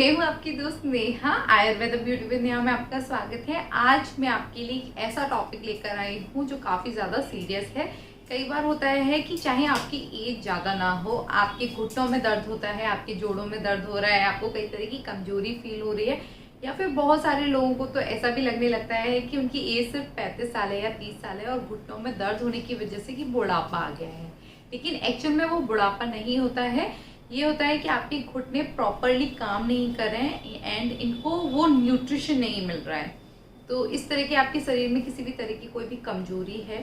मैं हूँ आपकी दोस्त नेहा। आयुर्वेद ब्यूटी विद नेहा में आपका स्वागत है। आज मैं आपके लिए एक ऐसा टॉपिक लेकर आई हूँ जो काफ़ी ज़्यादा सीरियस है। कई बार होता है कि चाहे आपकी एज ज़्यादा ना हो, आपके घुटनों में दर्द होता है, आपके जोड़ों में दर्द हो रहा है, आपको कई तरह की कमजोरी फील हो रही है, या फिर बहुत सारे लोगों को तो ऐसा भी लगने लगता है कि उनकी एज सिर्फ 35 साल है या 30 साल है और घुटनों में दर्द होने की वजह से कि बुढ़ापा आ गया है। लेकिन एक्चुअल में वो बुढ़ापा नहीं होता है। ये होता है कि आपके घुटने प्रॉपरली काम नहीं कर रहे हैं एंड इनको वो न्यूट्रिशन नहीं मिल रहा है। तो इस तरह के आपके शरीर में किसी भी तरह की कोई भी कमजोरी है,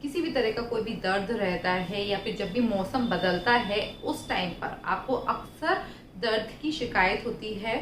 किसी भी तरह का कोई भी दर्द रहता है, या फिर जब भी मौसम बदलता है उस टाइम पर आपको अक्सर दर्द की शिकायत होती है,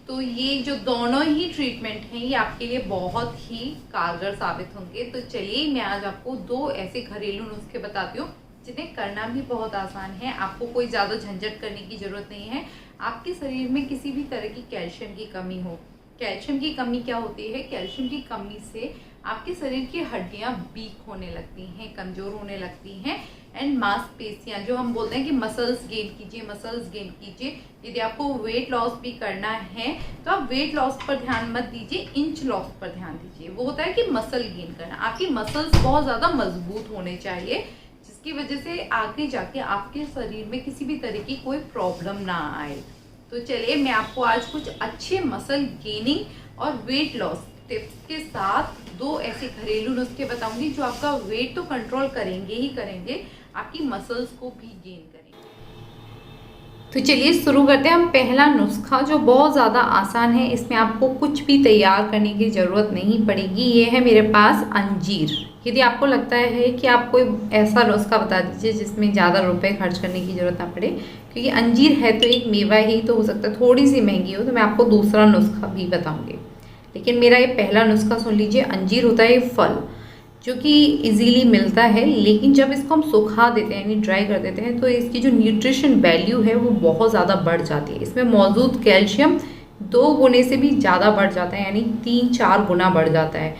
तो ये जो दोनों ही ट्रीटमेंट हैं ये आपके लिए बहुत ही कारगर साबित होंगे। तो चलिए मैं आज आपको दो ऐसे घरेलू नुस्खे बताती हूँ जिन्हें करना भी बहुत आसान है। आपको कोई ज़्यादा झंझट करने की ज़रूरत नहीं है। आपके शरीर में किसी भी तरह की कैल्शियम की कमी हो, कैल्शियम की कमी क्या होती है? कैल्शियम की कमी से आपके शरीर की हड्डियां वीक होने लगती हैं, कमज़ोर होने लगती हैं एंड मांसपेशियां, जो हम बोलते हैं कि मसल्स गेन कीजिए, मसल्स गेन कीजिए। यदि आपको वेट लॉस भी करना है तो आप वेट लॉस पर ध्यान मत दीजिए, इंच लॉस पर ध्यान दीजिए। वो होता है कि मसल गेन करना। आपकी मसल्स बहुत ज़्यादा मजबूत होने चाहिए जिसकी वजह से आगे जाके आपके शरीर में किसी भी तरह की कोई प्रॉब्लम ना आए। तो चलिए मैं आपको आज कुछ अच्छे मसल गेनिंग और वेट लॉस टिप्स के साथ दो ऐसे घरेलू नुस्खे बताऊंगी जो आपका वेट तो कंट्रोल करेंगे ही करेंगे, आपकी मसल्स को भी गेन करेंगे। तो चलिए शुरू करते हैं हम। पहला नुस्खा जो बहुत ज़्यादा आसान है, इसमें आपको कुछ भी तैयार करने की ज़रूरत नहीं पड़ेगी। ये है मेरे पास अंजीर। यदि आपको लगता है कि आप कोई ऐसा नुस्खा बता दीजिए जिसमें ज़्यादा रुपए खर्च करने की ज़रूरत ना पड़े, क्योंकि अंजीर है तो एक मेवा ही, तो हो सकता है थोड़ी सी महंगी हो, तो मैं आपको दूसरा नुस्खा भी बताऊँगी। लेकिन मेरा ये पहला नुस्खा सुन लीजिए। अंजीर होता है फल जो कि इजीली मिलता है, लेकिन जब इसको हम सुखा देते हैं यानी ड्राई कर देते हैं तो इसकी जो न्यूट्रिशन वैल्यू है वो बहुत ज़्यादा बढ़ जाती है। इसमें मौजूद कैल्शियम 2 गुने से भी ज़्यादा बढ़ जाता है, यानी 3-4 गुना बढ़ जाता है।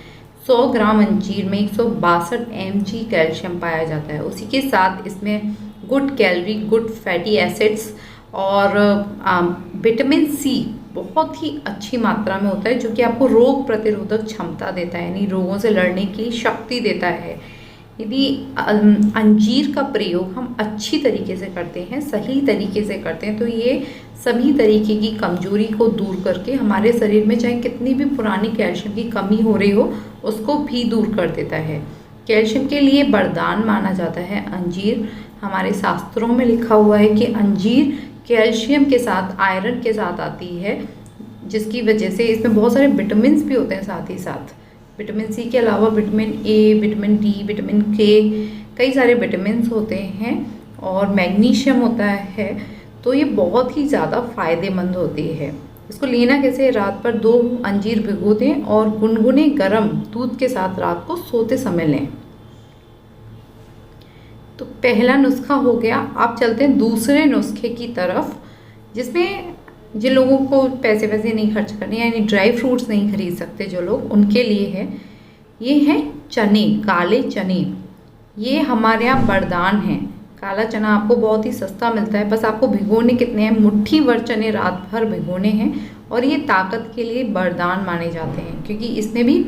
100 ग्राम अंजीर में 162 mg कैल्शियम पाया जाता है। उसी के साथ इसमें good calorie, good fatty acids और विटामिन सी बहुत ही अच्छी मात्रा में होता है, जो कि आपको रोग प्रतिरोधक क्षमता देता है, यानी रोगों से लड़ने की शक्ति देता है। यदि अंजीर का प्रयोग हम अच्छी तरीके से करते हैं, सही तरीके से करते हैं, तो ये सभी तरीके की कमजोरी को दूर करके हमारे शरीर में चाहे कितनी भी पुरानी कैल्शियम की कमी हो रही हो उसको भी दूर कर देता है। कैल्शियम के लिए वरदान माना जाता है अंजीर। हमारे शास्त्रों में लिखा हुआ है कि अंजीर कैल्शियम के साथ, आयरन के साथ आती है, जिसकी वजह से इसमें बहुत सारे विटामिन भी होते हैं। साथ ही साथ विटामिन सी के अलावा vitamin A, vitamin D, vitamin के, कई सारे विटामिन होते हैं और मैग्नीशियम होता है। तो ये बहुत ही ज़्यादा फायदेमंद होती है। इसको लेना कैसे? रात पर 2 अंजीर भिगो दें और गुनगुने गर्म दूध के साथ रात को सोते समय लें। तो पहला नुस्खा हो गया। आप चलते हैं दूसरे नुस्खे की तरफ, जिसमें जिन लोगों को पैसे वैसे नहीं खर्च करने, यानी ड्राई फ्रूट्स नहीं खरीद सकते जो लोग, उनके लिए है। ये हैं चने, काले चने। ये हमारे यहाँ वरदान है। काला चना आपको बहुत ही सस्ता मिलता है, बस आपको भिगोने कितने हैं, मुट्ठी भर चने रात भर भिगोने हैं। और ये ताकत के लिए वरदान माने जाते हैं, क्योंकि इसमें भी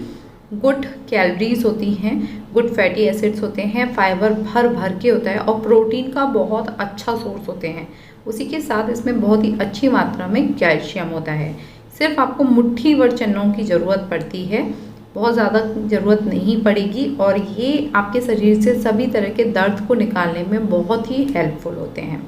गुड कैलोरीज होती हैं, गुड फैटी एसिड्स होते हैं, फाइबर भर भर के होता है और प्रोटीन का बहुत अच्छा सोर्स होते हैं। उसी के साथ इसमें बहुत ही अच्छी मात्रा में कैल्शियम होता है। सिर्फ आपको मुट्ठी भर चनों की ज़रूरत पड़ती है, बहुत ज़्यादा ज़रूरत नहीं पड़ेगी, और ये आपके शरीर से सभी तरह के दर्द को निकालने में बहुत ही हेल्पफुल होते हैं।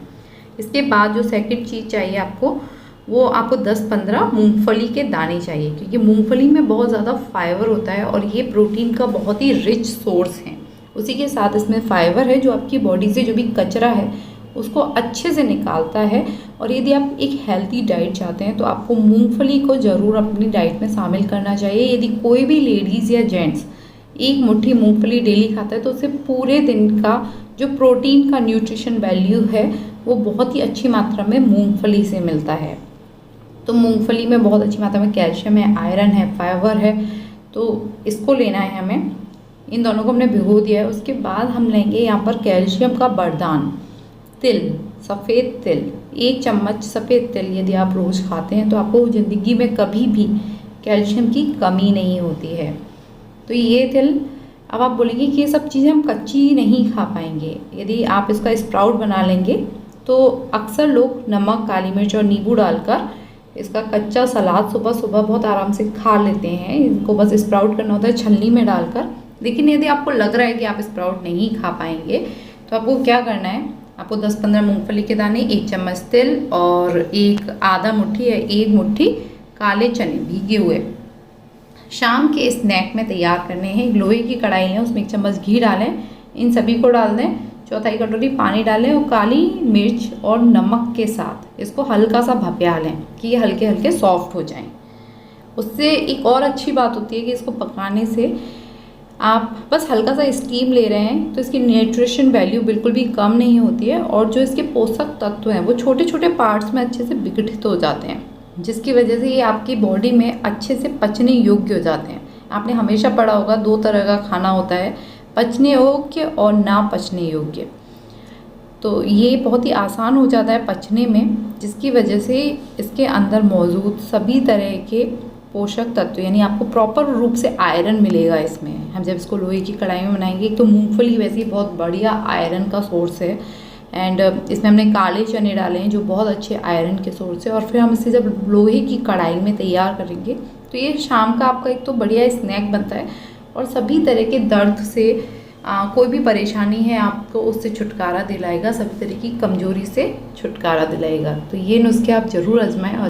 इसके बाद जो सेकंड चीज़ चाहिए आपको, वो आपको 10-15 मूंगफली के दाने चाहिए, क्योंकि मूंगफली में बहुत ज़्यादा फाइबर होता है और ये प्रोटीन का बहुत ही रिच सोर्स है। उसी के साथ इसमें फाइबर है जो आपकी बॉडी से जो भी कचरा है उसको अच्छे से निकालता है। और यदि आप एक हेल्थी डाइट चाहते हैं तो आपको मूंगफली को ज़रूर अपनी डाइट में शामिल करना चाहिए। यदि कोई भी लेडीज़ या जेंट्स एक मुट्ठी मूंगफली डेली खाता है तो उससे पूरे दिन का जो प्रोटीन का न्यूट्रिशन वैल्यू है वो बहुत ही अच्छी मात्रा में मूंगफली से मिलता है। तो मूंगफली में बहुत अच्छी मात्रा में कैल्शियम है, आयरन है, फाइबर है, तो इसको लेना है हमें। इन दोनों को हमने भिगो दिया है। उसके बाद हम लेंगे यहाँ पर कैल्शियम का वरदान, तिल, सफ़ेद तिल। 1 चम्मच सफ़ेद तिल यदि आप रोज़ खाते हैं तो आपको ज़िंदगी में कभी भी कैल्शियम की कमी नहीं होती है। तो ये तिल, अब आप बोलेंगे कि ये सब चीज़ें हम कच्ची नहीं खा पाएंगे। यदि आप इसका स्प्राउट बना लेंगे तो अक्सर लोग नमक, काली मिर्च और नींबू डालकर इसका कच्चा सलाद सुबह सुबह बहुत आराम से खा लेते हैं। इनको बस स्प्राउट करना होता है छलनी में डालकर। लेकिन यदि आपको लग रहा है कि आप स्प्राउट नहीं खा पाएंगे तो आपको क्या करना है, आपको 10-15 मूंगफली के दाने, 1 चम्मच तिल और एक आधा मुट्ठी या 1 मुट्ठी काले चने भीगे हुए शाम के स्नैक में तैयार करने हैं। एक लोहे की कढ़ाई लें, उसमें 1 चम्मच घी डालें, इन सभी को डाल दें, 1/4 कटोरी पानी डालें और काली मिर्च और नमक के साथ इसको हल्का सा भपया लें कि ये हल्के हल्के सॉफ्ट हो जाएं। उससे एक और अच्छी बात होती है कि इसको पकाने से आप बस हल्का सा स्टीम ले रहे हैं तो इसकी न्यूट्रिशन वैल्यू बिल्कुल भी कम नहीं होती है और जो इसके पोषक तत्व हैं वो छोटे छोटे पार्ट्स में अच्छे से विघटित हो जाते हैं, जिसकी वजह से ये आपकी बॉडी में अच्छे से पचने योग्य हो जाते हैं। आपने हमेशा पढ़ा होगा 2 तरह का खाना होता है, पचने योग्य और ना पचने योग्य। तो ये बहुत ही आसान हो जाता है पचने में, जिसकी वजह से इसके अंदर मौजूद सभी तरह के पोषक तत्व यानी आपको प्रॉपर रूप से आयरन मिलेगा इसमें। हम जब इसको लोहे की कढ़ाई में बनाएंगे, तो मूंगफली वैसे ही बहुत बढ़िया आयरन का सोर्स है एंड इसमें हमने काले चने डाले हैं जो बहुत अच्छे आयरन के सोर्स है। और फिर हम इसे जब लोहे की कढ़ाई में तैयार करेंगे तो ये शाम का आपका एक तो बढ़िया स्नैक बनता है और सभी तरह के दर्द से कोई भी परेशानी है आपको उससे छुटकारा दिलाएगा, सभी तरह की कमजोरी से छुटकारा दिलाएगा। तो ये नुस्खे आप ज़रूर आजमाएं।